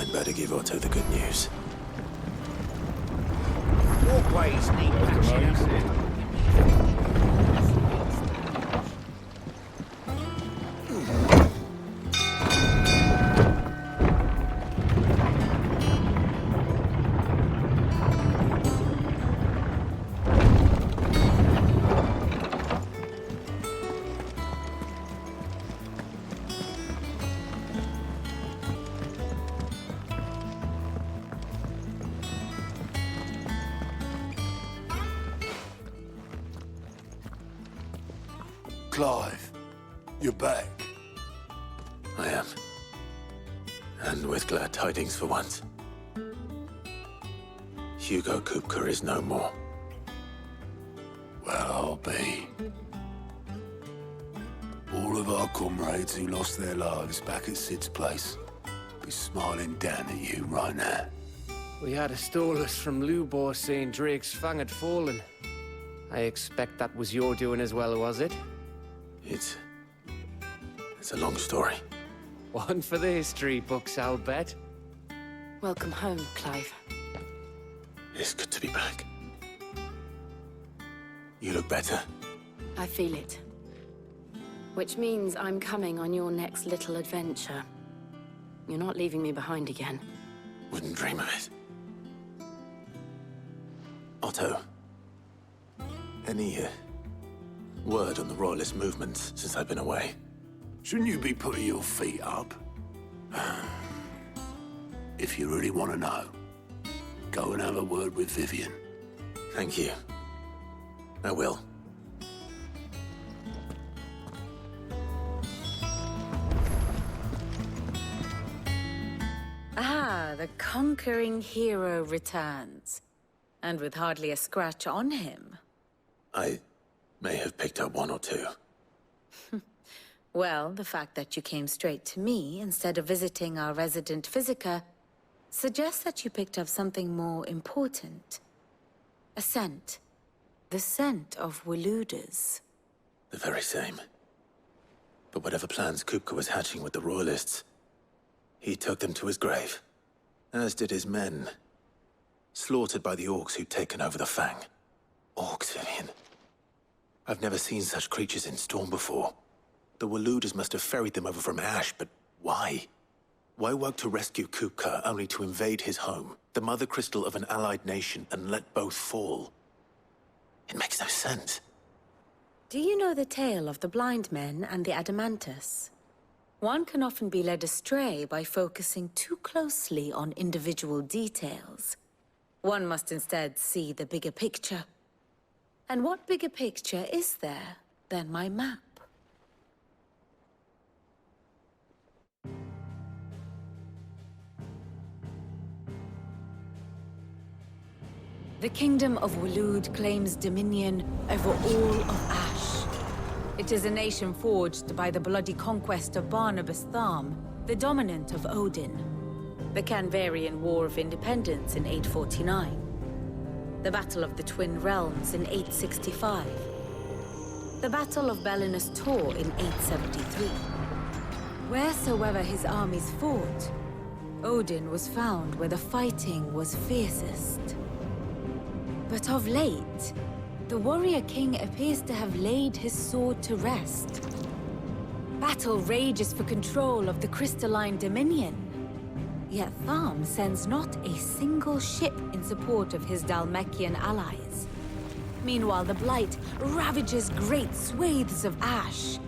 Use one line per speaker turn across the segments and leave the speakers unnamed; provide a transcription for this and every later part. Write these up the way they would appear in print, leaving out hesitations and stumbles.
I'd better give Otto the good news.
Walkways need patching up.
Clive, you're back.
I am. And with glad tidings for once. Hugo Kupka is no more.
Well, I'll be. All of our comrades who lost their lives back at Sid's place be smiling down at you right now.
We had a stolus from Lubor saying Drake's fang had fallen. I expect that was your doing as well, was it?
It's a long story.
One for the history books, I'll bet.
Welcome home, Clive.
It's good to be back. You look better.
I feel it. Which means I'm coming on your next little adventure. You're not leaving me behind again.
Wouldn't dream of it. Otto, any word on the Royalist movements since I've been away?
Shouldn't you be putting your feet up? If you really want to know, go and have a word with Vivian.
Thank you. I will.
Ah, the conquering hero returns. And with hardly a scratch on him.
I may have picked up one or two.
Well, the fact that you came straight to me instead of visiting our resident physiker suggests that you picked up something more important. A scent. The scent of Waludas.
The very same. But whatever plans Kupka was hatching with the Royalists, he took them to his grave. As did his men. Slaughtered by the orcs who'd taken over the Fang. Orcs, Vivian. I've never seen such creatures in Storm before. The Waludas must have ferried them over from Ash, but why? Why work to rescue Kupka only to invade his home, the mother crystal of an allied nation, and let both fall? It makes no sense.
Do you know the tale of the blind men and the Adamantus? One can often be led astray by focusing too closely on individual details. One must instead see the bigger picture. And what bigger picture is there than my map? The Kingdom of Waloed claims dominion over all of Ash. It is a nation forged by the bloody conquest of Barnabas Tharm, the dominant of Odin. The Canvarian War of Independence in 849. The Battle of the Twin Realms in 865. The Battle of Belinus Tor in 873. Wheresoever his armies fought, Odin was found where the fighting was fiercest. But of late, the warrior king appears to have laid his sword to rest. Battle rages for control of the crystalline dominion. Yet Tharm sends not a single ship in support of his Dhalmekian allies. Meanwhile, the Blight ravages great swathes of Ash.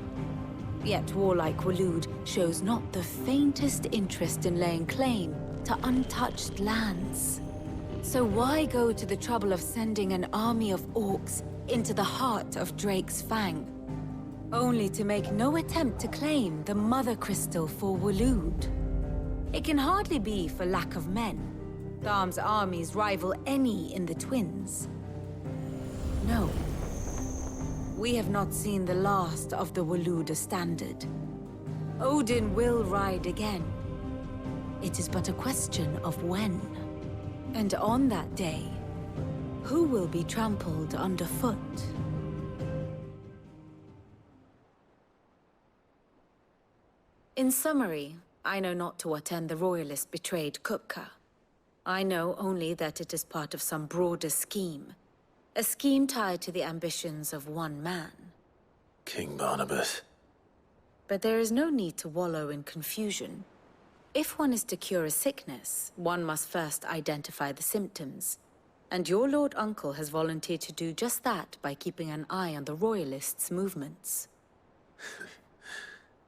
Yet warlike Waloed shows not the faintest interest in laying claim to untouched lands. So why go to the trouble of sending an army of orcs into the heart of Drake's Fang, only to make no attempt to claim the Mother Crystal for Waloed? It can hardly be for lack of men. Tharm's armies rival any in the Twins. No. We have not seen the last of the Waluda standard. Odin will ride again. It is but a question of when. And on that day, who will be trampled underfoot? In summary, I know not to what end the Royalists betrayed Kupka. I know only that it is part of some broader scheme. A scheme tied to the ambitions of one man.
King Barnabas.
But there is no need to wallow in confusion. If one is to cure a sickness, one must first identify the symptoms. And your Lord Uncle has volunteered to do just that by keeping an eye on the Royalists' movements.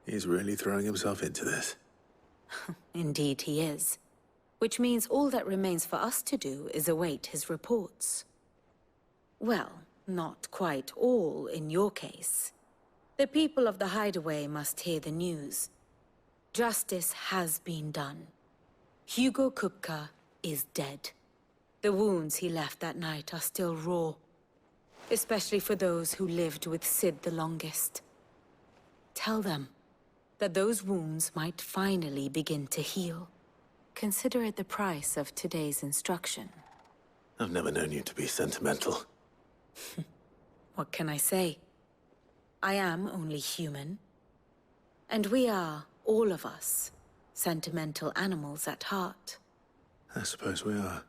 He's really throwing himself into this.
Indeed he is. Which means all that remains for us to do is await his reports. Well, not quite all in your case. The people of the Hideaway must hear the news. Justice has been done. Hugo Kupka is dead. The wounds he left that night are still raw. Especially for those who lived with Sid the longest. Tell them that those wounds might finally begin to heal. Consider it the price of today's instruction.
I've never known you to be sentimental.
What can I say? I am only human. And we are, all of us, sentimental animals at heart.
I suppose we are.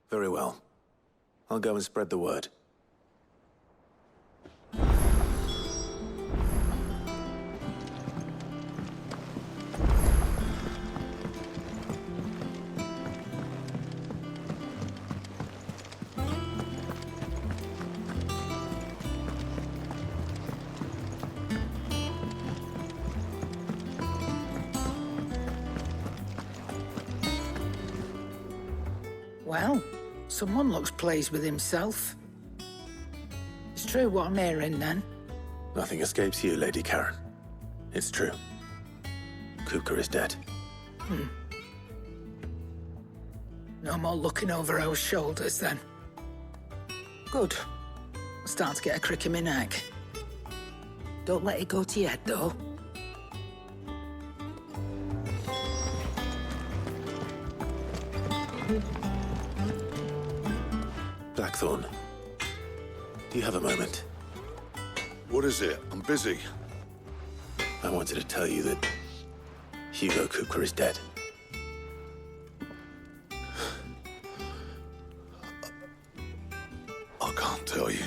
Very well. I'll go and spread the word.
Well, someone looks pleased with himself. It's true what I'm hearing, then.
Nothing escapes you, Lady Karen. It's true. Kupka is dead.
No more looking over our shoulders, then. Good. I'm starting to get a crick in my neck. Don't let it go to your head, though.
Blackthorn, do you have a moment?
What is it? I'm busy.
I wanted to tell you that Hugo Kupka is dead.
I can't tell you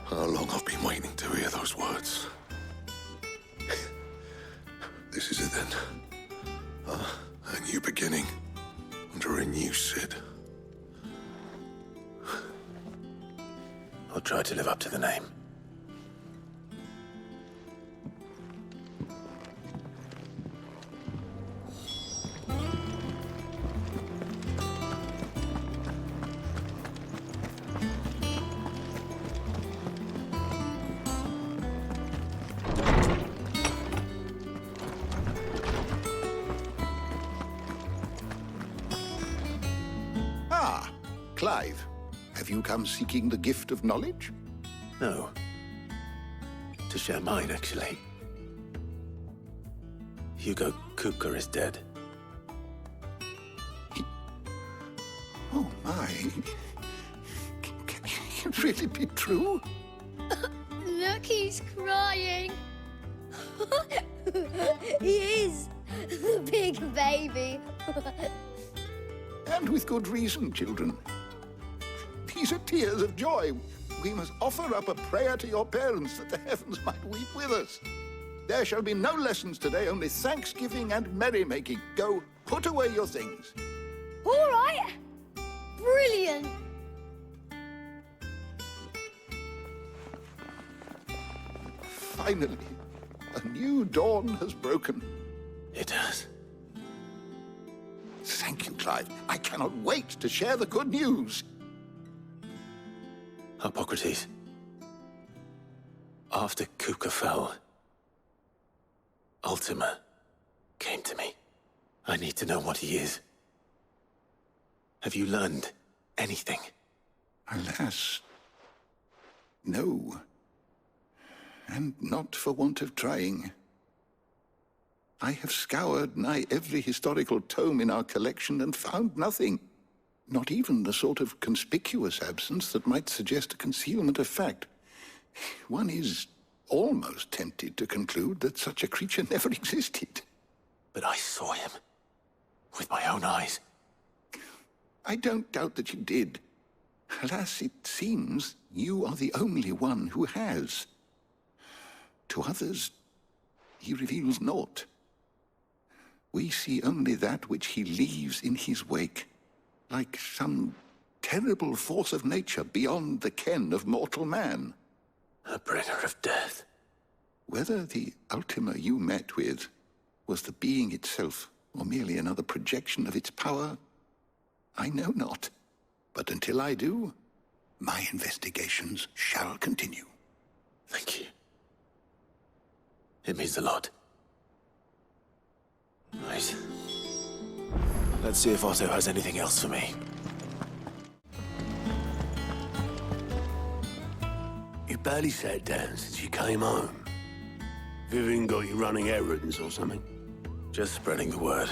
how long I've been waiting to hear those words. This is it then. A new beginning under a new Sid.
I'll try to live up to the name.
Ah, Clive. Have you come seeking the gift of knowledge?
No. To share mine, actually. Hugo Kupka is dead.
Oh, my. Can it really be true?
Look, he's crying. He is. The big baby.
And with good reason, children. These are tears of joy. We must offer up a prayer to your parents that the heavens might weep with us. There shall be no lessons today, only thanksgiving and merrymaking. Go, put away your things.
All right. Brilliant.
Finally, a new dawn has broken.
It has.
Thank you, Clive. I cannot wait to share the good news.
Hippocrates. After Kupka fell, Ultima came to me. I need to know what he is. Have you learned anything?
Alas, no. And not for want of trying. I have scoured nigh every historical tome in our collection and found nothing. Not even the sort of conspicuous absence that might suggest a concealment of fact. One is almost tempted to conclude that such a creature never existed.
But I saw him. With my own eyes.
I don't doubt that you did. Alas, it seems you are the only one who has. To others, he reveals naught. We see only that which he leaves in his wake, like some terrible force of nature beyond the ken of mortal man.
A bringer of death.
Whether the Ultima you met with was the being itself, or merely another projection of its power, I know not. But until I do, my investigations shall continue.
Thank you. It means a lot. Right. Let's see if Otto has anything else for me.
You barely sat down since you came home. Vivian got you running errands or something?
Just spreading the word.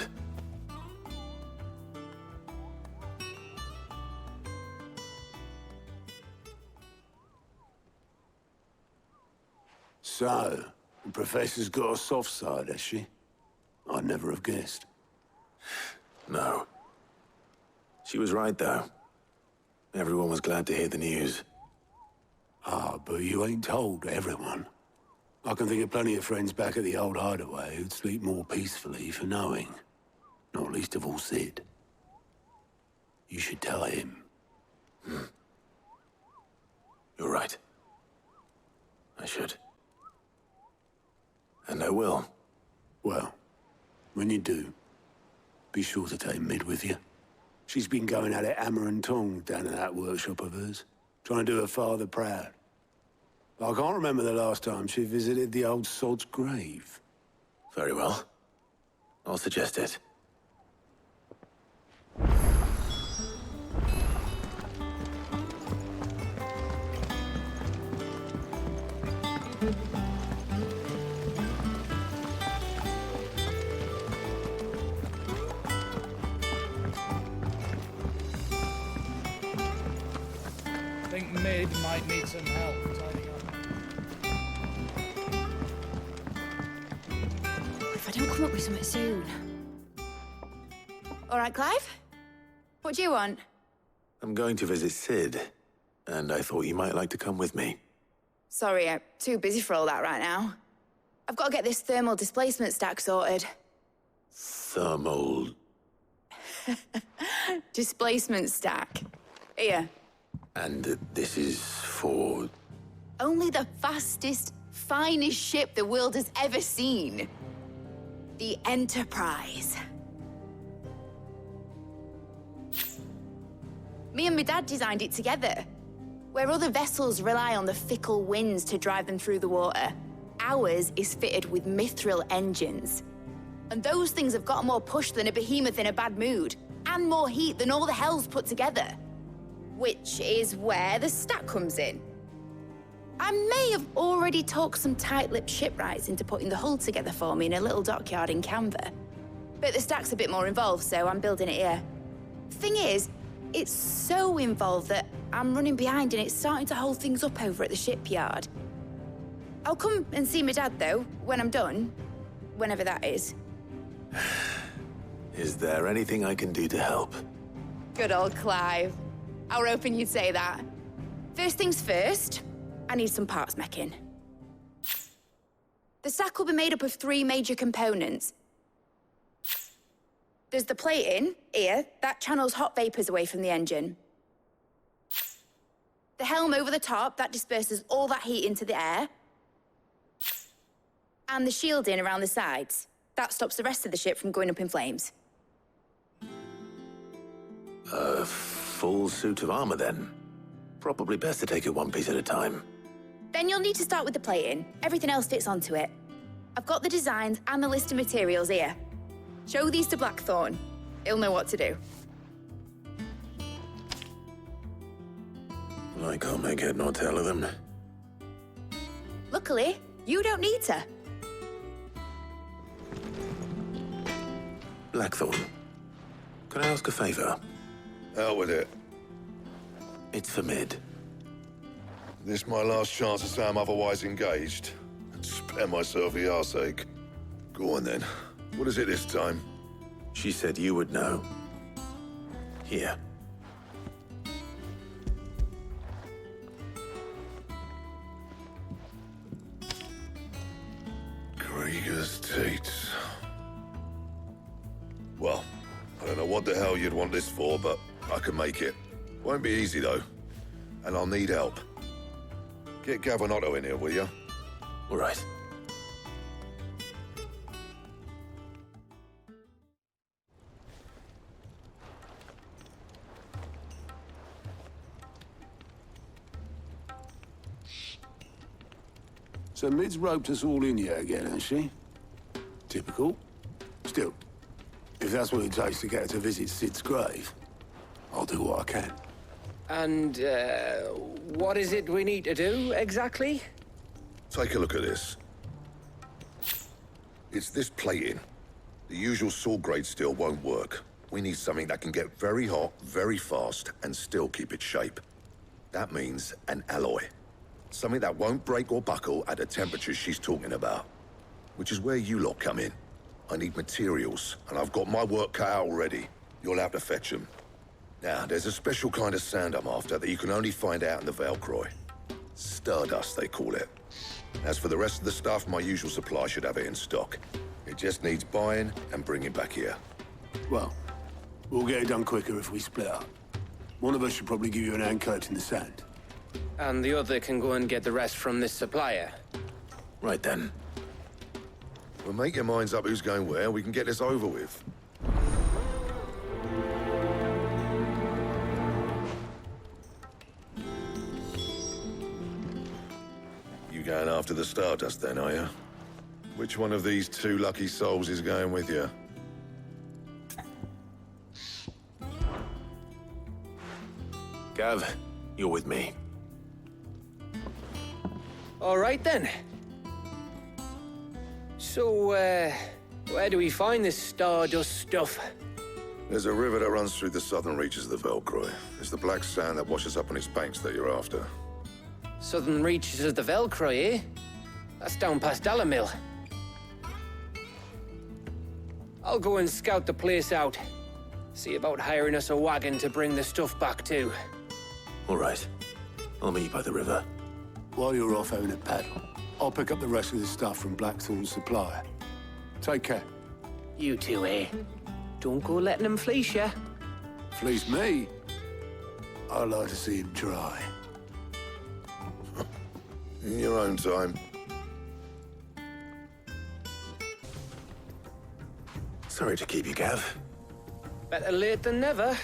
So, the Professor's got a soft side, has she? I'd never have guessed.
No. She was right, though. Everyone was glad to hear the news.
Ah, but you ain't told everyone. I can think of plenty of friends back at the old hideaway who'd sleep more peacefully for knowing. Not least of all Sid. You should tell him.
You're right. I should. And I will.
Well, when you do, be sure to take Mid with you. She's been going at it hammer and tongs down in that workshop of hers, trying to do her father proud. I can't remember the last time she visited the old sod's grave.
Very well. I'll suggest it.
I think Mid might need some help tidying up.
If I don't come up with something soon. All right, Clive? What do you want?
I'm going to visit Sid, and I thought you might like to come with me.
Sorry, I'm too busy for all that right now. I've got to get this thermal displacement stack sorted.
Thermal...
Displacement stack. Here.
And this is for...
Only the fastest, finest ship the world has ever seen. The Enterprise. Me and my dad designed it together. Where other vessels rely on the fickle winds to drive them through the water, ours is fitted with mithril engines. And those things have got more push than a behemoth in a bad mood, and more heat than all the hells put together. Which is where the stack comes in. I may have already talked some tight-lipped shipwrights into putting the hull together for me in a little dockyard in Canva. But the stack's a bit more involved, so I'm building it here. Thing is, it's so involved that I'm running behind and it's starting to hold things up over at the shipyard. I'll come and see my dad, though, when I'm done. Whenever that is.
Is there anything I can do to help?
Good old Clive. I were hoping you'd say that. First things first, I need some parts meching. The stack will be made up of 3 major components. There's the plating, here, that channels hot vapors away from the engine. The helm over the top, that disperses all that heat into the air. And the shielding around the sides. That stops the rest of the ship from going up in flames.
A full suit of armor, then? Probably best to take it one piece at a time.
Then you'll need to start with the plating. Everything else fits onto it. I've got the designs and the list of materials here. Show these to Blackthorn. He'll know what to do.
I can't make head nor tail of them.
Luckily, you don't need to.
Blackthorn, can I ask a favor?
Out with it.
It's for Mid.
This my last chance to say I'm otherwise engaged. prepare myself a arseache. Go on then. What is it this time?
She said you would know. Here.
Krieger's Tates. Well, I don't know what the hell you'd want this for, but I can make it. Won't be easy, though. And I'll need help. Get Gavin-Otto in here, will you?
All right.
So Mid's roped us all in here again, has she? Typical. Still, if that's what it takes to get her to visit Sid's grave, I'll do what I can.
And, what is it we need to do, exactly?
Take a look at this. It's this plating. The usual sword grade steel won't work. We need something that can get very hot, very fast, and still keep its shape. That means an alloy. Something that won't break or buckle at the temperatures she's talking about. Which is where you lot come in. I need materials, and I've got my work cut out already. You'll have to fetch them. Now, there's a special kind of sand I'm after that you can only find out in the Velcroy. Stardust, they call it. As for the rest of the stuff, my usual supply should have it in stock. It just needs buying and bringing back here.
Well, we'll get it done quicker if we split up. One of us should probably give you an hand collecting the sand.
And the other can go and get the rest from this supplier.
Right then.
Well, make your minds up who's going where, we can get this over with. You going after the Stardust then, are you? Which one of these two lucky souls is going with you?
Gav, you're with me.
All right, then. So, where do we find this Stardust stuff?
There's a river that runs through the southern reaches of the Velcroy. It's the black sand that washes up on its banks that you're after.
Southern reaches of the Velcroy, eh? That's down past Dalamil. I'll go and scout the place out. See about hiring us a wagon to bring the stuff back to.
All right. I'll meet you by the river.
While you're off having a paddle, I'll pick up the rest of the stuff from Blackthorn's supplier. Take care.
You two, eh? Don't go letting them fleece ya.
Fleece me? I'd like to see him try.
In your own time.
Sorry to keep you, Gav.
Better late than never.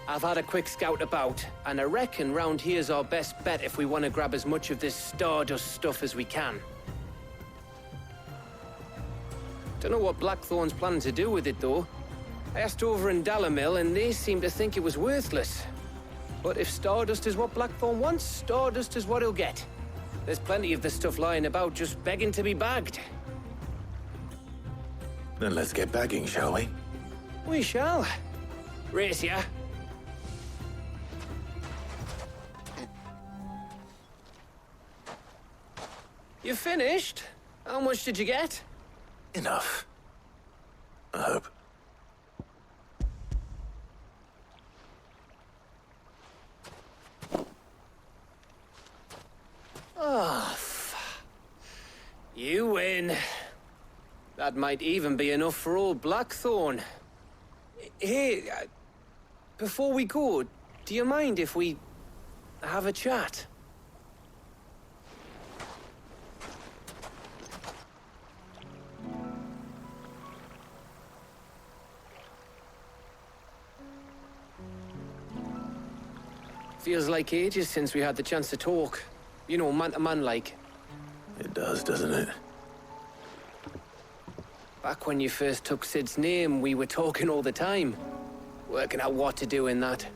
I've had a quick scout about, and I reckon round here's our best bet if we want to grab as much of this Stardust stuff as we can. Don't know what Blackthorn's planning to do with it, though. I asked over in Dalamil, and they seem to think it was worthless. But if Stardust is what Blackthorn wants, Stardust is what he'll get. There's plenty of this stuff lying about, just begging to be bagged.
Then let's get bagging, shall we?
We shall. Race ya. You finished? How much did you get?
Enough. I hope.
Oh, you win. That might even be enough for old Blackthorn. Hey, before we go, do you mind if we have a chat? Feels like ages since we had the chance to talk. You know, man to man like.
It does, doesn't it?
Back when you first took Sid's name, we were talking all the time. Working out what to do in that.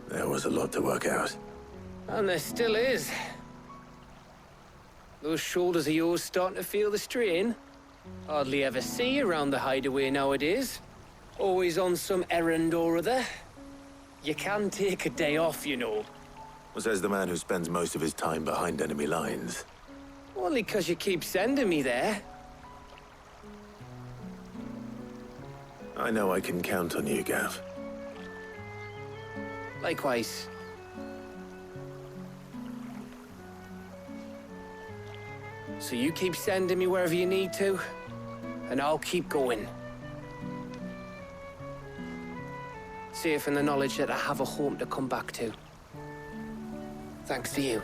There was a lot to work out.
And there still is. Those shoulders of yours starting to feel the strain. Hardly ever see you around the hideaway nowadays. Always on some errand or other. You can take a day off, you know.
Says the man who spends most of his time behind enemy lines.
Only 'cause you keep sending me there.
I know I can count on you, Gav.
Likewise. So you keep sending me wherever you need to, and I'll keep going. Safe in the knowledge that I have a home to come back to. Thanks to you.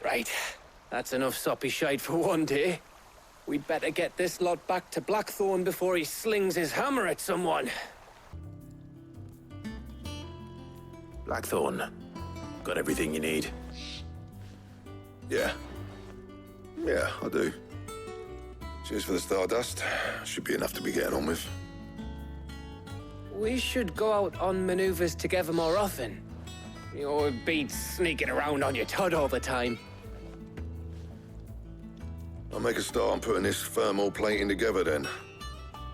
Right. That's enough soppy shite for one day. We'd better get this lot back to Blackthorn before he slings his hammer at someone.
Blackthorn, got everything you need?
Yeah. Yeah, I do. Cheers for the Stardust. Should be enough to be getting on with.
We should go out on maneuvers together more often. You know, it beats sneaking around on your Todd all the time.
I'll make a start on putting this thermal plating together then.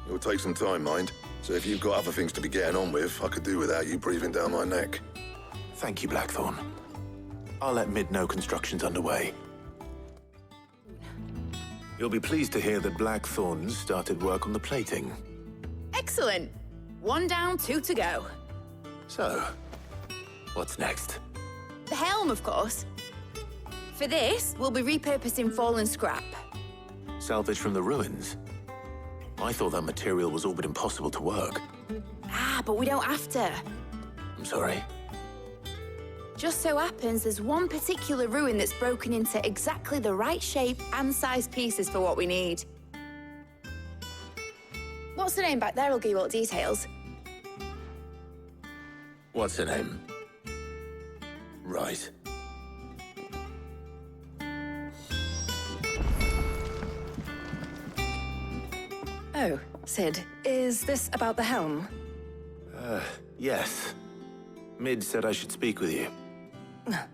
It'll take some time, mind. So if you've got other things to be getting on with, I could do without you breathing down my neck.
Thank you, Blackthorn. I'll let Mid know construction's underway. You'll be pleased to hear that Blackthorn's started work on the plating.
Excellent. 1 down, 2 to go.
So, what's next?
The helm, of course. For this, we'll be repurposing fallen scrap.
Salvage from the ruins? I thought that material was all but impossible to work.
Ah, but we don't have to.
I'm sorry.
Just so happens there's one particular ruin that's broken into exactly the right shape and size pieces for what we need. What's the name back there? I'll give you all the details.
What's her name? Right.
Oh, Sid, is this about the helm?
Yes. Mid said I should speak with you.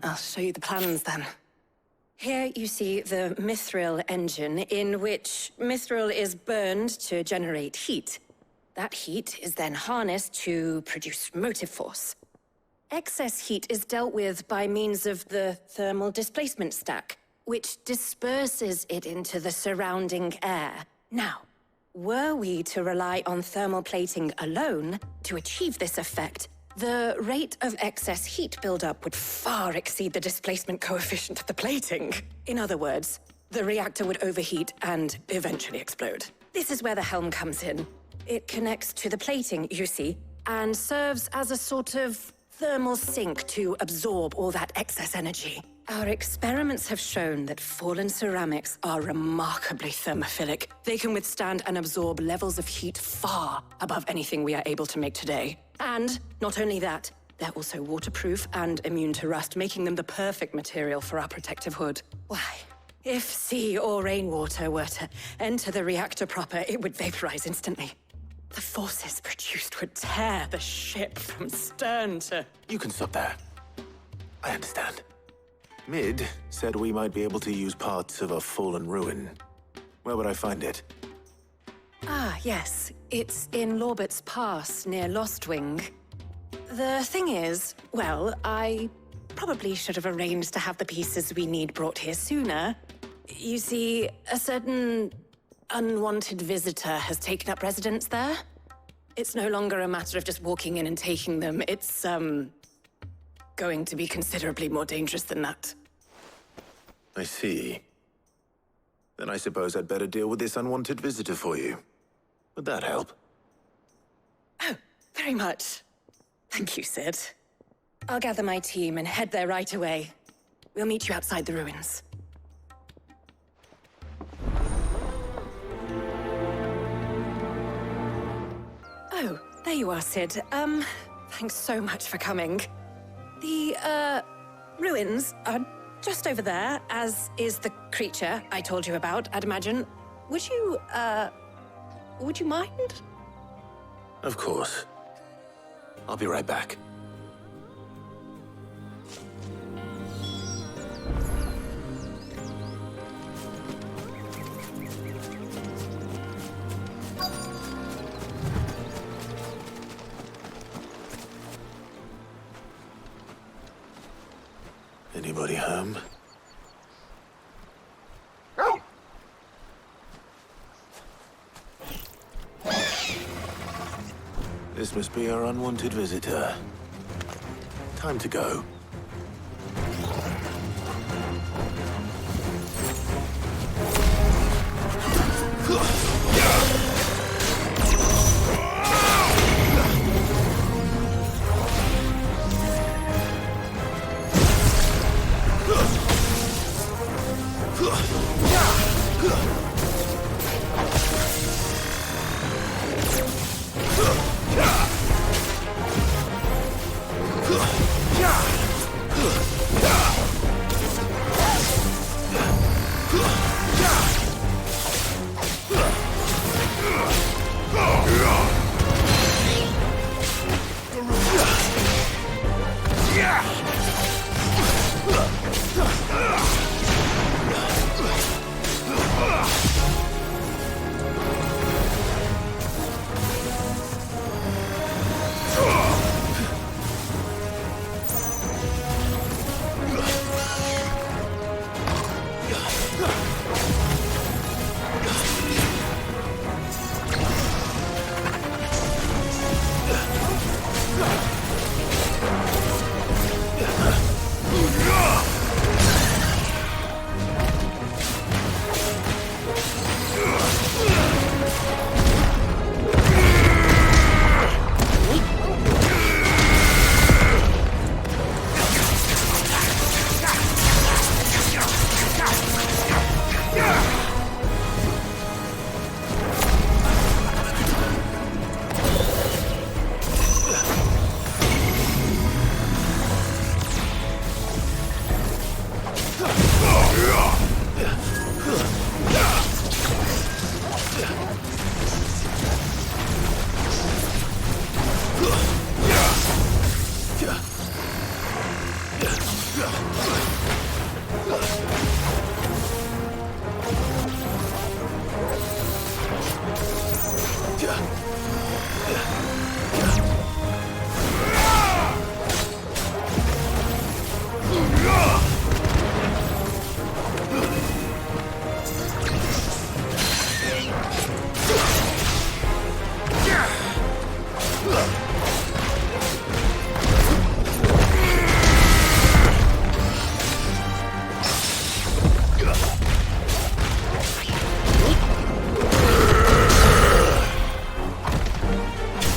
I'll show you the plans then. Here you see the mithril engine, in which mithril is burned to generate heat. That heat is then harnessed to produce motive force. Excess heat is dealt with by means of the thermal displacement stack, which disperses it into the surrounding air. Now, were we to rely on thermal plating alone to achieve this effect, the rate of excess heat buildup would far exceed the displacement coefficient of the plating. In other words, the reactor would overheat and eventually explode. This is where the helm comes in. It connects to the plating, you see, and serves as a sort of thermal sink to absorb all that excess energy. Our experiments have shown that fallen ceramics are remarkably thermophilic. They can withstand and absorb levels of heat far above anything we are able to make today. And not only that, they're also waterproof and immune to rust, making them the perfect material for our protective hood. Why? If sea or rainwater were to enter the reactor proper, it would vaporize instantly. The forces produced would tear the ship from stern to...
You can stop there. I understand. Mid said we might be able to use parts of a fallen ruin. Where would I find it?
Ah, yes. It's in Lorbert's Pass, near Lostwing. The thing is, well, I probably should have arranged to have the pieces we need brought here sooner. You see, a certain unwanted visitor has taken up residence there. It's no longer a matter of just walking in and taking them. It's, going to be considerably more dangerous than that.
I see. Then I suppose I'd better deal with this unwanted visitor for you. Would that help?
Oh, very much. Thank you, Sid. I'll gather my team and head there right away. We'll meet you outside the ruins. Oh, there you are, Sid. Thanks so much for coming. The, ruins are just over there, as is the creature I told you about, I'd imagine. Would you mind?
Of course. I'll be right back. Anybody home? This must be our unwanted visitor. Time to go.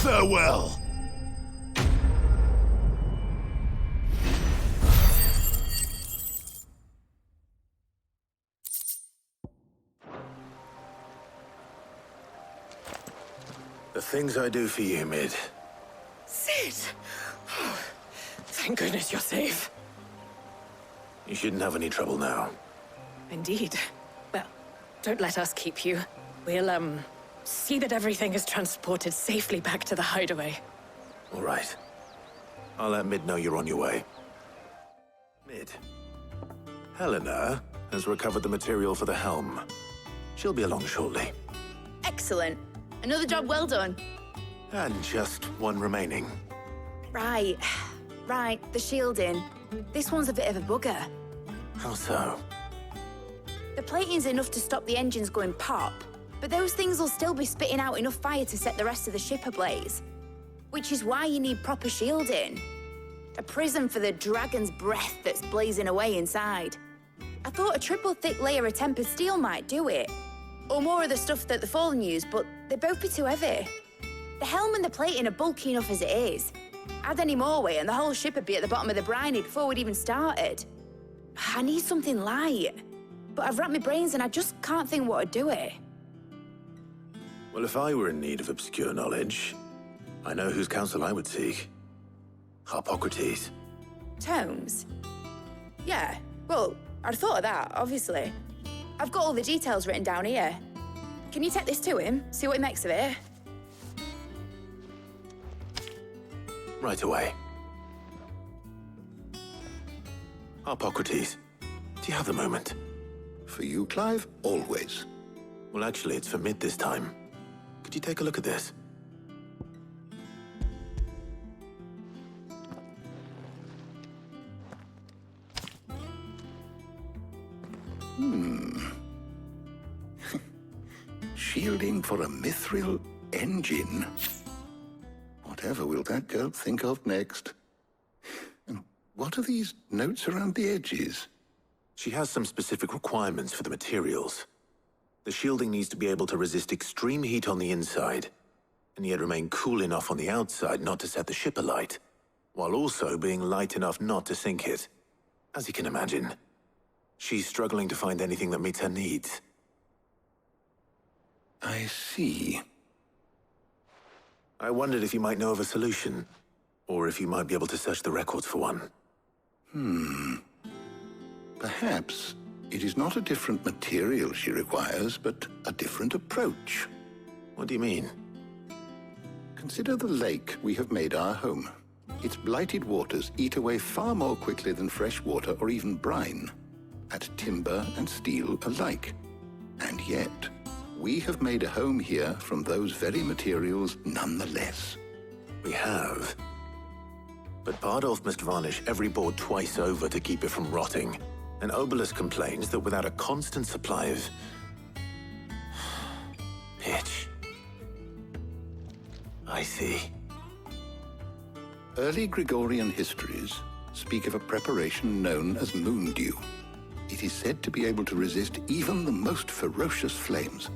Farewell.
The things I do for you, Mid.
Sid! Oh, thank goodness you're safe.
You shouldn't have any trouble now.
Indeed. Well, don't let us keep you. We'll, see that everything is transported safely back to the hideaway.
All right. I'll let Mid know you're on your way. Mid. Helena has recovered the material for the helm. She'll be along shortly.
Excellent. Another job well done.
And just one remaining.
Right. Right, the shielding. This one's a bit of a bugger.
How so?
The plating's enough to stop the engines going pop, but those things will still be spitting out enough fire to set the rest of the ship ablaze. Which is why you need proper shielding. A prism for the dragon's breath that's blazing away inside. I thought a triple thick layer of tempered steel might do it. Or more of the stuff that the Fallen use, but they'd both be too heavy. The helm and the plating are bulky enough as it is. Add any more weight and the whole ship would be at the bottom of the briny before we'd even started. I need something light. But I've racked my brains and I just can't think what would do it.
Well, if I were in need of obscure knowledge, I know whose counsel I would seek. Harpocrates.
Tomes? Yeah, well, I'd thought of that, obviously. I've got all the details written down here. Can you take this to him, see what he makes of it?
Right away. Harpocrates, do you have a moment?
For you, Clive, always.
Well, actually, it's for Mid this time. Could you take a look at this?
Shielding for a mithril engine? Whatever will that girl think of next? And what are these notes around the edges?
She has some specific requirements for the materials. The shielding needs to be able to resist extreme heat on the inside, and yet remain cool enough on the outside not to set the ship alight, while also being light enough not to sink it. As you can imagine, she's struggling to find anything that meets her needs.
I see.
I wondered if you might know of a solution, or if you might be able to search the records for one.
Perhaps it is not a different material she requires, but a different approach.
What do you mean?
Consider the lake we have made our home. Its blighted waters eat away far more quickly than fresh water or even brine, at timber and steel alike. And yet, we have made a home here from those very materials nonetheless.
We have. But Bardolph must varnish every board twice over to keep it from rotting. And Obelus complains that without a constant supply of pitch. I see.
Early Gregorian histories speak of a preparation known as moon dew. It is said to be able to resist even the most ferocious flames.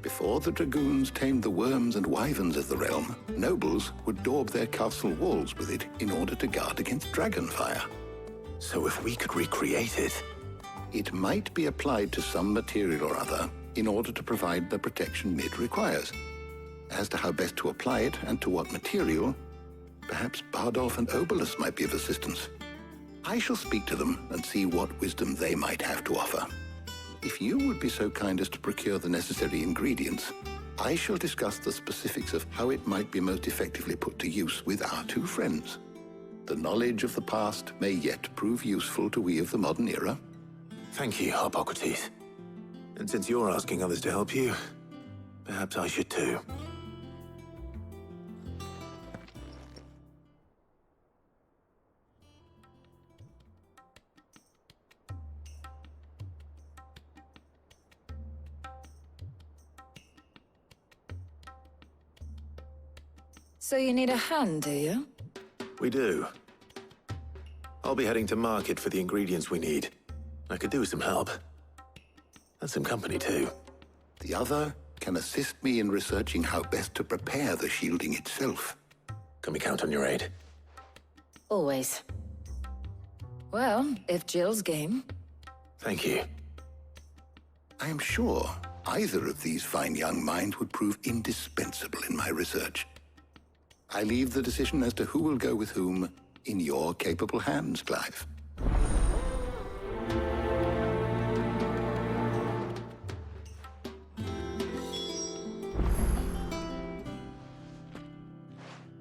Before the dragoons tamed the worms and wyverns of the realm, nobles would daub their castle walls with it in order to guard against dragon fire.
So if we could recreate it...
It might be applied to some material or other in order to provide the protection Mid requires. As to how best to apply it and to what material, perhaps Bardolph and Obelus might be of assistance. I shall speak to them and see what wisdom they might have to offer. If you would be so kind as to procure the necessary ingredients, I shall discuss the specifics of how it might be most effectively put to use with our two friends. The knowledge of the past may yet prove useful to we of the modern era.
Thank you, Hippocrates. And since you're asking others to help you, perhaps I should too.
So you need a hand, do you?
We do. I'll be heading to market for the ingredients we need. I could do with some help. And some company, too.
The other can assist me in researching how best to prepare the shielding itself.
Can we count on your aid?
Always. Well, if Jill's game.
Thank you.
I am sure either of these fine young minds would prove indispensable in my research. I leave the decision as to who will go with whom in your capable hands, Clive.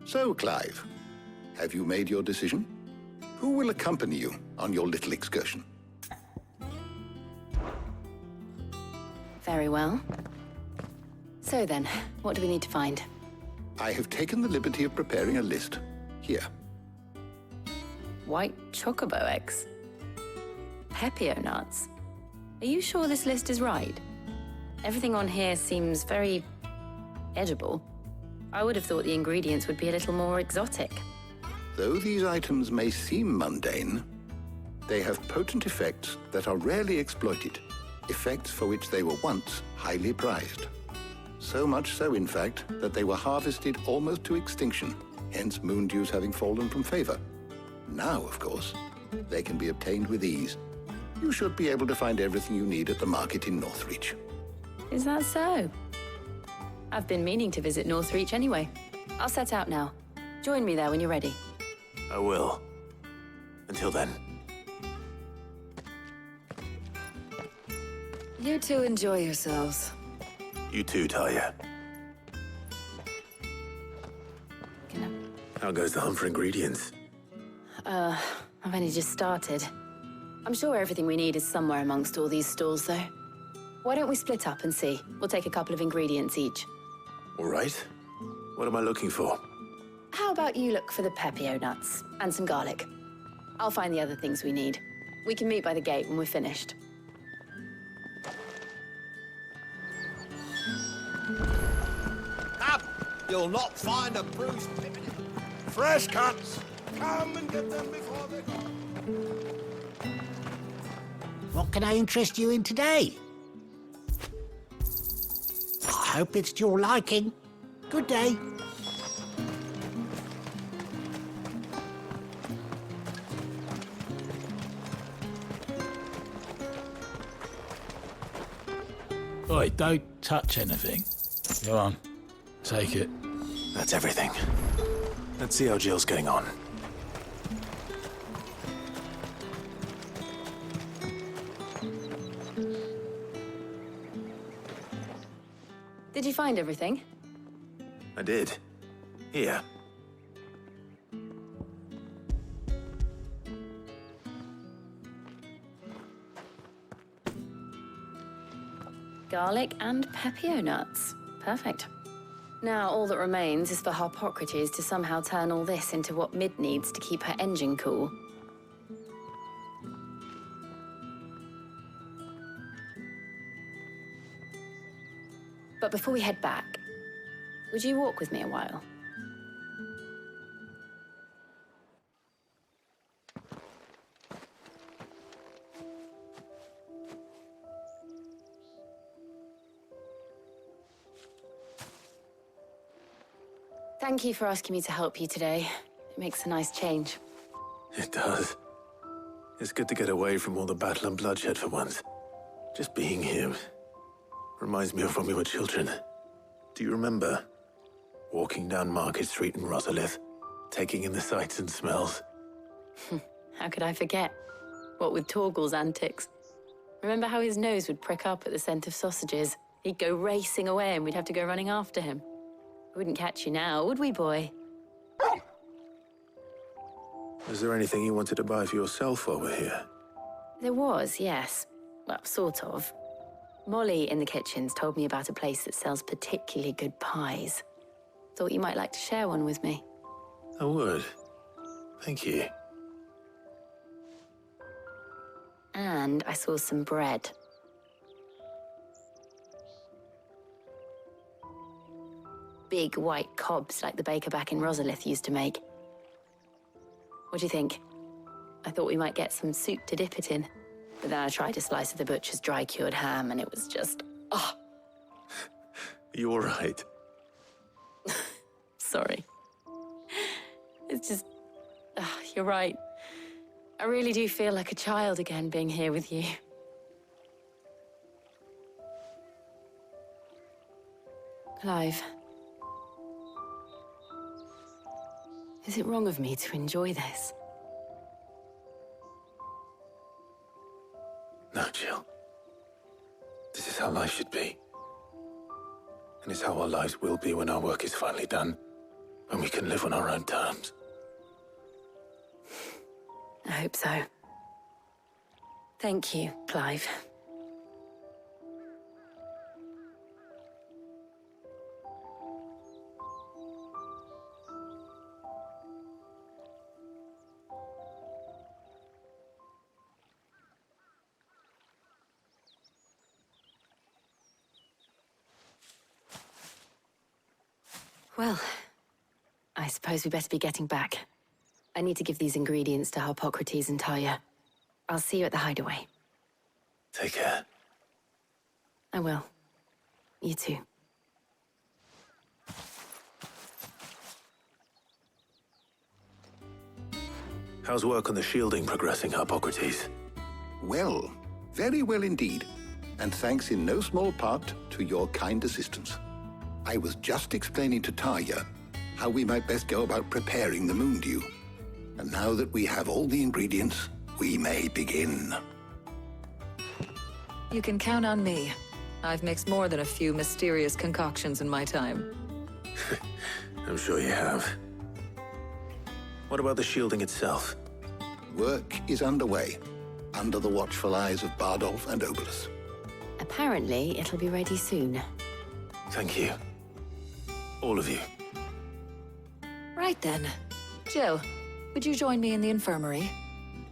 So, Clive, have you made your decision? Who will accompany you on your little excursion?
Very well. So then, what do we need to find?
I have taken the liberty of preparing a list. Here.
White chocobo eggs. Pepio nuts. Are you sure this list is right? Everything on here seems very edible. I would have thought the ingredients would be a little more exotic.
Though these items may seem mundane, they have potent effects that are rarely exploited, effects for which they were once highly prized. So much so, in fact, that they were harvested almost to extinction, hence moon dews having fallen from favor. Now, of course, they can be obtained with ease. You should be able to find everything you need at the market in Northreach.
Is that so? I've been meaning to visit Northreach anyway. I'll set out now. Join me there when you're ready.
I will. Until then.
You two enjoy yourselves.
You too, Talia. How goes the hunt for ingredients?
I've only just started. I'm sure everything we need is somewhere amongst all these stalls, though. Why don't we split up and see? We'll take a couple of ingredients each.
All right. What am I looking for?
How about you look for the pepio nuts and some garlic? I'll find the other things we need. We can meet by the gate when we're finished.
Up! You'll not find a bruised pippin. Fresh cuts! Come and get them before they're gone.
What can I interest you in today? I hope it's to your liking. Good day.
Oi, don't touch anything. Go on, take it.
That's everything. Let's see how Jill's getting on.
Did you find everything?
I did. Here.
Garlic and pepio nuts. Perfect. Now all that remains is for Harpocrates to somehow turn all this into what Mid needs to keep her engine cool. But before we head back, would you walk with me a while? Thank you for asking me to help you today. It makes a nice change.
It does. It's good to get away from all the battle and bloodshed for once. Just being here reminds me of when we were children. Do you remember? Walking down Market Street in Rosalith, taking in the sights and smells.
How could I forget? What with Torgal's antics. Remember how his nose would prick up at the scent of sausages? He'd go racing away and we'd have to go running after him. We wouldn't catch you now, would we, boy?
Was there anything you wanted to buy for yourself while we're here?
There was, yes. Well, sort of. Molly in the kitchens told me about a place that sells particularly good pies. Thought you might like to share one with me.
I would. Thank you.
And I saw some bread. Big white cobs like the baker back in Rosalith used to make. What do you think? I thought we might get some soup to dip it in. But then I tried a slice of the butcher's dry-cured ham and it was just... oh.
You all right?
Sorry. It's just... you're right. I really do feel like a child again being here with you. Clive. Is it wrong of me to enjoy this?
No, Jill. This is how life should be. And it's how our lives will be when our work is finally done. When we can live on our own terms.
I hope so. Thank you, Clive. Well, I suppose we better be getting back. I need to give these ingredients to Harpocrates and Talia. I'll see you at the hideaway.
Take care.
I will. You too.
How's work on the shielding progressing, Harpocrates?
Well, very well indeed. And thanks in no small part to your kind assistance. I was just explaining to Talia how we might best go about preparing the moon dew. And now that we have all the ingredients, we may begin.
You can count on me. I've mixed more than a few mysterious concoctions in my time.
I'm sure you have. What about the shielding itself?
Work is underway, under the watchful eyes of Bardolph and Obolus.
Apparently, it'll be ready soon.
Thank you. All of you.
Right then. Jill, would you join me in the infirmary?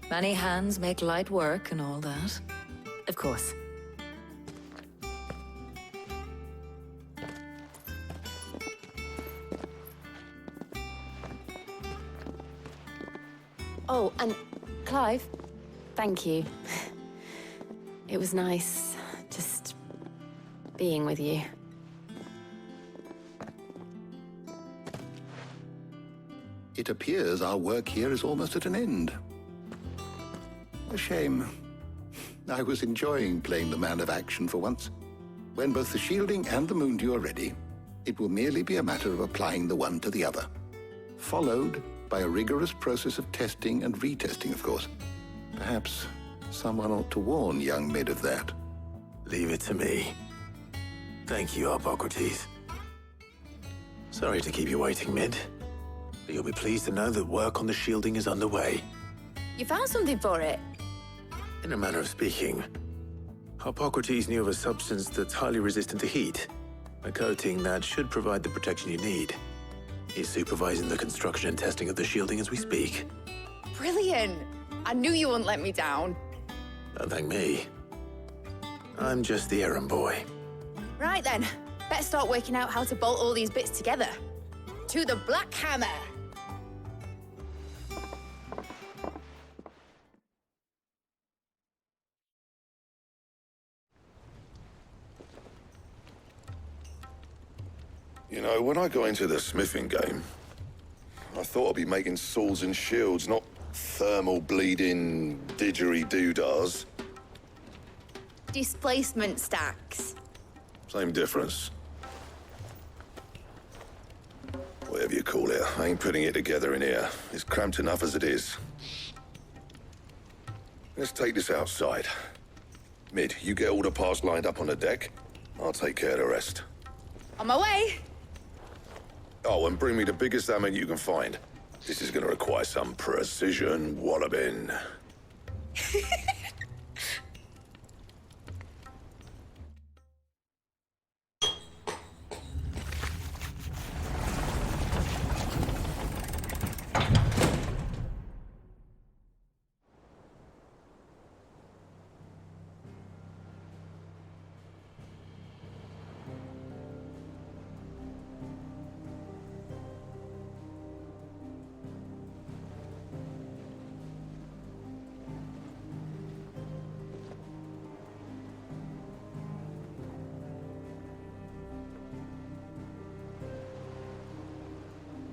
Many hands make light work and all that.
Of course. Oh, and Clive, thank you. It was nice just being with you.
It appears our work here is almost at an end. A shame. I was enjoying playing the man of action for once. When both the shielding and the moondew are ready, it will merely be a matter of applying the one to the other. Followed by a rigorous process of testing and retesting, of course. Perhaps someone ought to warn young Mid of that.
Leave it to me. Thank you, Hippocrates. Sorry to keep you waiting, Mid. But you'll be pleased to know that work on the shielding is underway.
You found something for it?
In a manner of speaking, Hippocrates knew of a substance that's highly resistant to heat. A coating that should provide the protection you need. He's supervising the construction and testing of the shielding as we speak.
Brilliant! I knew you wouldn't let me down.
Don't thank me. I'm just the errand boy.
Right then, better start working out how to bolt all these bits together. To the Black Hammer!
You know, when I got into the smithing game, I thought I'd be making swords and shields, not thermal bleeding didgeridoo-dahs.
Displacement stacks.
Same difference. Whatever you call it, I ain't putting it together in here. It's cramped enough as it is. Let's take this outside. Mid, you get all the parts lined up on the deck. I'll take care of the rest.
On my way!
Oh, and bring me the biggest hammer you can find. This is gonna require some precision walloping.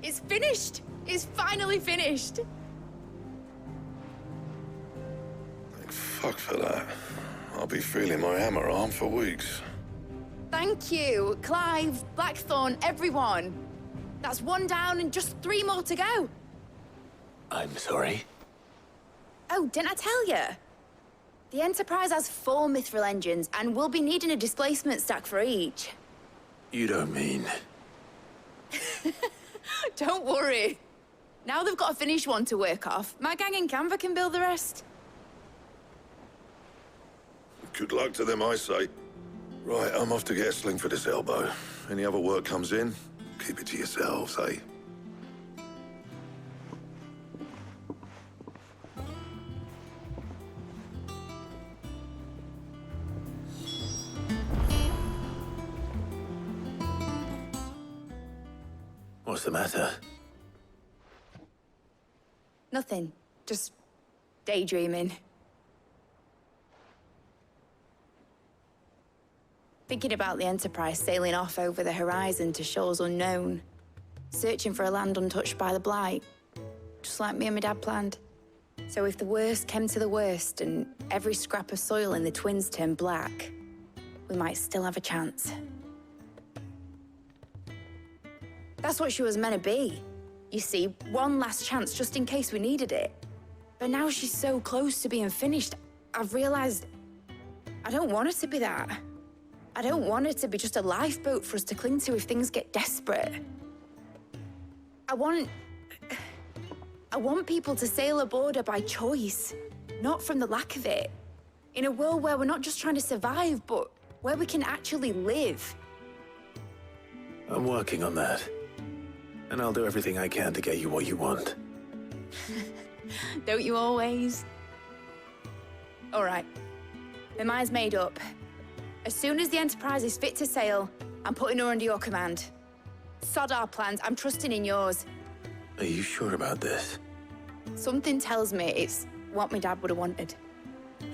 It's finished! It's finally finished!
Thank fuck for that. I'll be feeling my hammer arm for weeks.
Thank you, Clive, Blackthorn, everyone. That's one down and just 3 more to go.
I'm sorry.
Oh, didn't I tell you? The Enterprise has 4 mithril engines, and we'll be needing a displacement stack for each.
You don't mean...
Don't worry. Now they've got a finished one to work off, my gang in Canva can build the rest.
Good luck to them, I say. Right, I'm off to get a sling for this elbow. Any other work comes in, keep it to yourselves, eh?
What's the matter?
Nothing. Just daydreaming. Thinking about the Enterprise sailing off over the horizon to shores unknown. Searching for a land untouched by the Blight. Just like me and my dad planned. So if the worst came to the worst and every scrap of soil in the Twins turned black, we might still have a chance. That's what she was meant to be. You see, one last chance just in case we needed it. But now she's so close to being finished, I've realized I don't want her to be that. I don't want her to be just a lifeboat for us to cling to if things get desperate. I want people to sail aboard her by choice, not from the lack of it. In a world where we're not just trying to survive, but where we can actually live.
I'm working on that. And I'll do everything I can to get you what you want.
Don't you always? All right. My mind's made up. As soon as the Enterprise is fit to sail, I'm putting her under your command. Sod our plans, I'm trusting in yours.
Are you sure about this?
Something tells me it's what my dad would have wanted.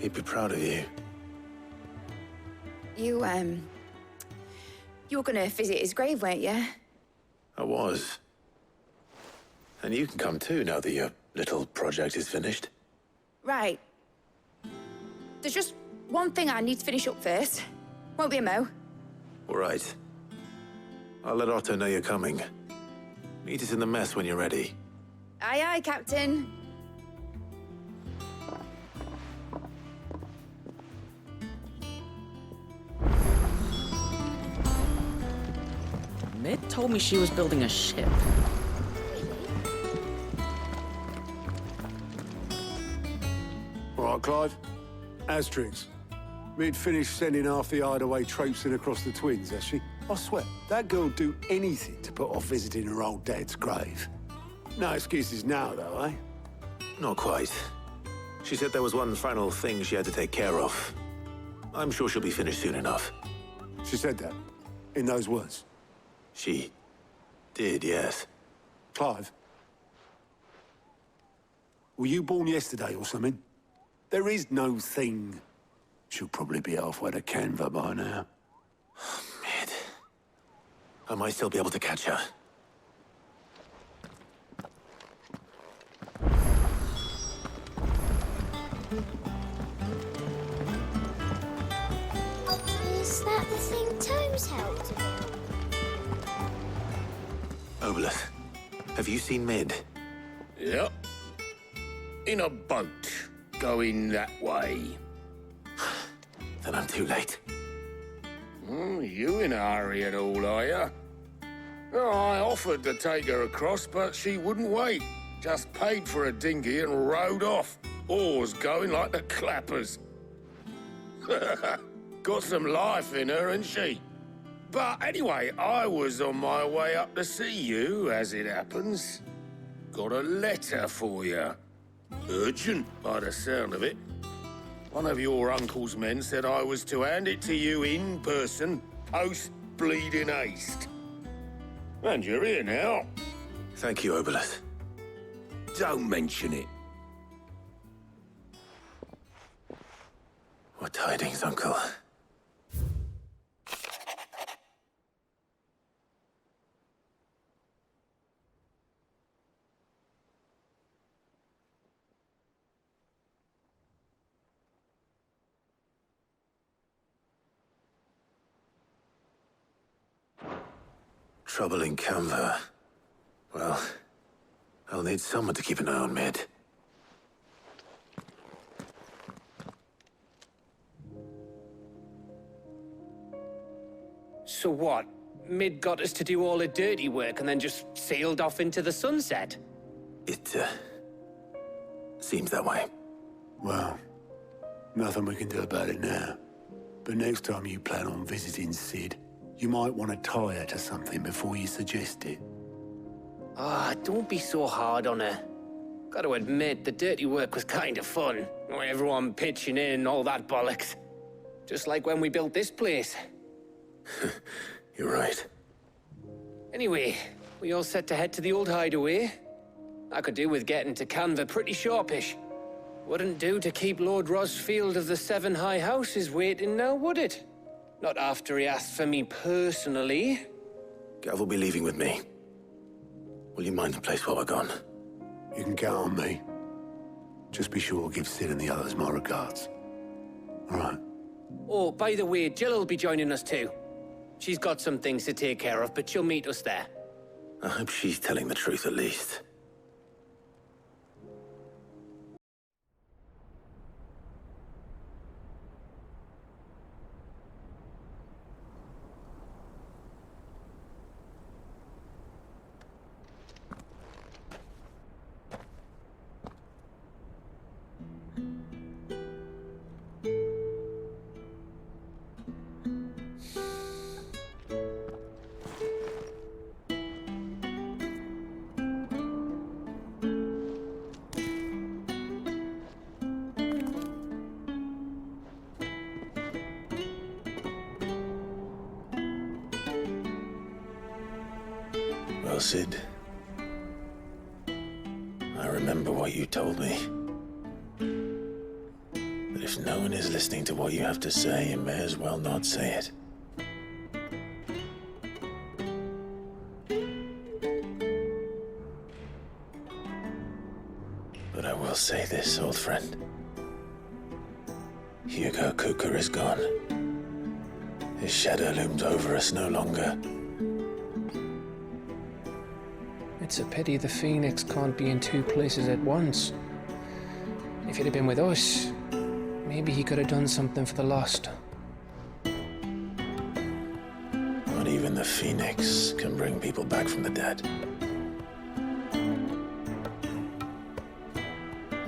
He'd be proud of you.
You were gonna visit his grave, weren't you?
I was. And you can come too now that your little project is finished.
Right. There's just one thing I need to finish up first. Won't be a mo.
All right. I'll let Otto know you're coming. Meet us in the mess when you're ready.
Aye, aye, Captain.
Mid told me she was building a ship.
All right, Clive. Asterix. Mid finished sending half the hideaway traipsing across the twins, has she? I swear, that girl'd do anything to put off visiting her old dad's grave. No excuses now, though, eh?
Not quite. She said there was one final thing she had to take care of. I'm sure she'll be finished soon enough.
She said that? In those words?
She did, yes.
Clive? Were you born yesterday or something? There is no thing. She'll probably be halfway to Canva by now.
Mid. I might still be able to catch her.
Is that the thing Tomes helped with?
Obolus, have you seen Mid?
Yep. In a boat, going that way.
Then I'm too late.
You in a hurry at all, are you? Oh, I offered to take her across, but she wouldn't wait. Just paid for a dinghy and rowed off. Oars going like the clappers. Got some life in her, ain't she? But anyway, I was on my way up to see you, as it happens. Got a letter for you. Urgent, by the sound of it. One of your uncle's men said I was to hand it to you in person, post-bleeding haste. And you're here now.
Thank you, Obolus.
Don't mention it.
What tidings, Uncle? Trouble in Canva. Well, I'll need someone to keep an eye on Mid.
So what? Mid got us to do all the dirty work and then just sailed off into the sunset?
It, seems that way.
Well, nothing we can do about it now. But next time you plan on visiting Sid, you might want to tie her to something before you suggest it.
Ah, don't be so hard on her. Got to admit, the dirty work was kind of fun. Everyone pitching in, all that bollocks. Just like when we built this place.
You're right.
Anyway, we all set to head to the old hideaway. I could do with getting to Canva pretty sharpish. Wouldn't do to keep Lord Rosfield of the Seven High Houses waiting now, would it? Not after he asked for me personally.
Gav will be leaving with me. Will you mind the place while we're gone?
You can count on me. Just be sure to give Sid and the others my regards. All right.
Oh, by the way, Jill will be joining us too. She's got some things to take care of, but she'll meet us there.
I hope she's telling the truth at least. Well, Sid, I remember what you told me. But if no one is listening to what you have to say, you may as well not say it. But I will say this, old friend. Hugo Kuka is gone. His shadow looms over us no longer.
It's a pity the Phoenix can't be in two places at once. If he'd have been with us, maybe he could have done something for the lost.
Not even the Phoenix can bring people back from the dead.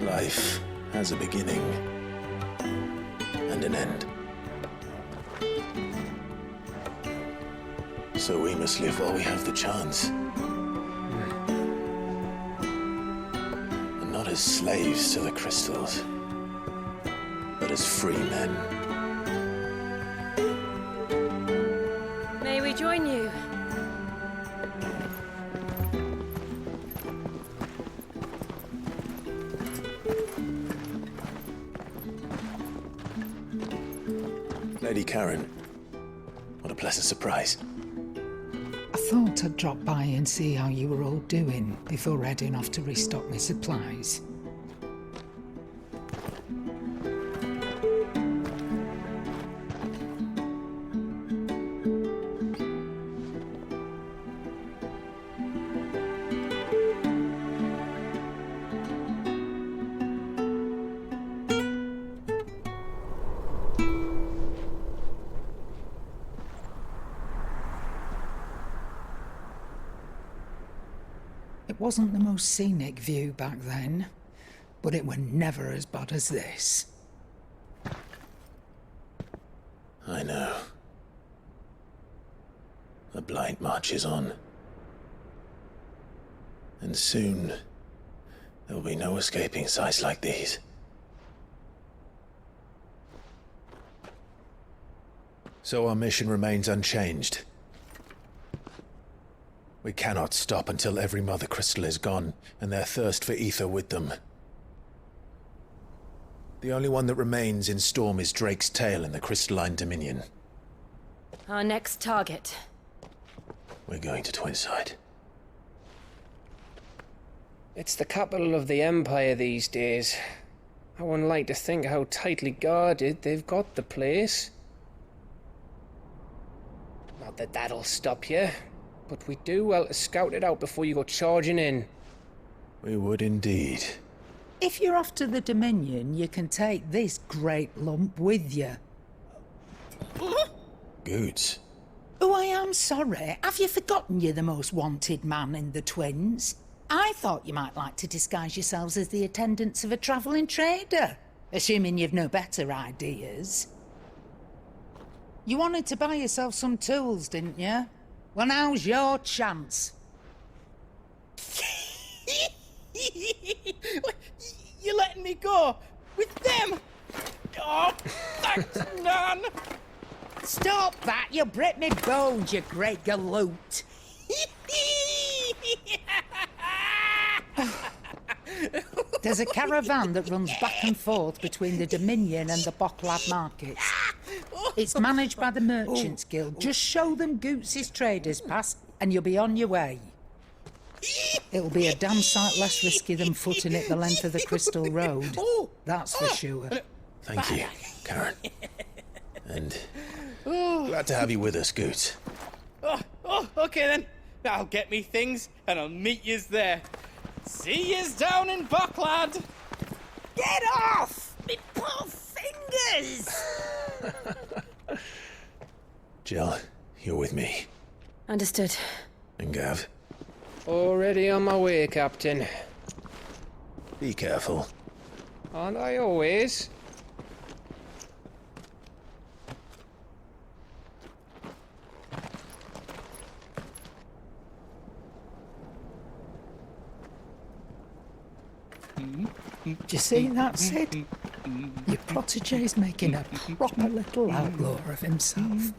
Life has a beginning and an end. So we must live while we have the chance. And not as slaves to the crystals, but as free men.
May we join you?
Lady Karen, what a pleasant surprise.
I thought I'd drop by and see how you were all doing before heading off to restock my supplies. It wasn't the most scenic view back then, but it were never as bad as this.
I know. The blight marches on. And soon, there will be no escaping sights like these. So our mission remains unchanged. We cannot stop until every Mother Crystal is gone, and their thirst for ether with them. The only one that remains in Storm is Drake's tail in the Crystalline Dominion.
Our next target.
We're going to Twinside.
It's the capital of the Empire these days. I wouldn't like to think how tightly guarded they've got the place. Not that that'll stop you. But we do well to scout it out before you go charging in.
We would indeed.
If you're off to the Dominion, you can take this great lump with you.
Goods.
Oh, I am sorry. Have you forgotten you're the most wanted man in the Twins? I thought you might like to disguise yourselves as the attendants of a travelling trader, assuming you've no better ideas. You wanted to buy yourself some tools, didn't you? Well, now's your chance.
You're letting me go? With them? Oh, thanks, Nan!
Stop that! You'll break me bones, you great galoot! There's a caravan that runs back and forth between the Dominion and the Bocklad markets. It's managed by the Merchants Guild. Just show them Goots' traders pass, and you'll be on your way. It'll be a damn sight less risky than footing it the length of the Crystal Road. That's for sure.
Thank you, Karen. And glad to have you with us, Goots.
Okay then. I'll get me things, and I'll meet yous there. See yous down in Bocklad.
Get off! Me poor fingers!
Jill, you're with me.
Understood.
And Gav?
Already on my way, Captain.
Be careful.
Aren't I always?
Do you see that, Sid? Your protege's making a proper little outlaw of himself.